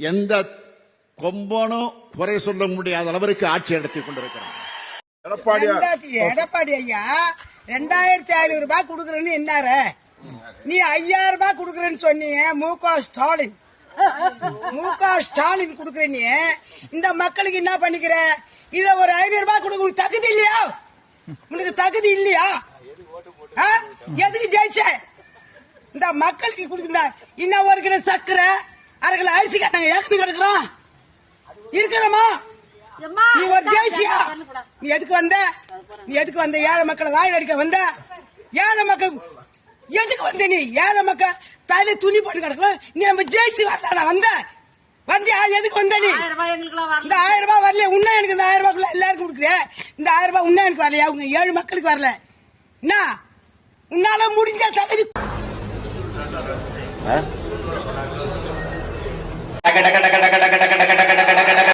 எந்த கொம்பனும் குறை சொல்ல முடியாத அளவிற்கு ஆட்சி நடத்தி கொண்டிருக்கிறார். எடப்பாடி ஐயா 2500 ரூபாய் குடுக்கறேன்னு என்னாரு, நீ 5000 ரூபாய் குடுக்கறேன்னு சொன்னீங்க. முக ஸ்டாலின் குடுக்கற நீ இந்த மக்களுக்கு என்ன பண்ணிக்கிற? இத ஒரு 500 ரூபாய் கொடுக்க உனக்கு தகுதி இல்லையா? உனக்கு தகுதி இல்லையா? எதுக்கு ஜெயிச்ச? இந்த மக்களுக்கு கொடுத்த இன்னும் 1 கிலோ சக்கரை 1/2 கிலோ அரிசி கேட்டாங்க, ஏற்கனவே கிடக்குறோம் இருக்கிறோமா? நீ ஒரு ஜெயிச்சியா? நீ எதுக்கு வந்த? நீ எதுக்கு வந்த? ஏழை மக்களை வாயில் அடிக்க வந்த? ஏழை மக்கள் எதுக்கு வந்த? நீ ஏழை மக்கள் தலையில துணி போட்டு கிடக்கலாம். நீ நம்ம ஜெயிச்சு வரல வந்த வந்தியா? எதுக்கு வந்த? நீ இந்த 1000 ரூபாய் வரல. உன்ன எனக்கு இந்த 1000 ரூபாய்க்குள்ள எல்லாருக்கும் கொடுக்குற. இந்த 1000 ரூபாய் உன்ன எனக்கு வரலையா? உங்க 7 மக்களுக்கு வரல. என்ன உன்னால முடிஞ்ச தகுதி டக டக டக டக டக டக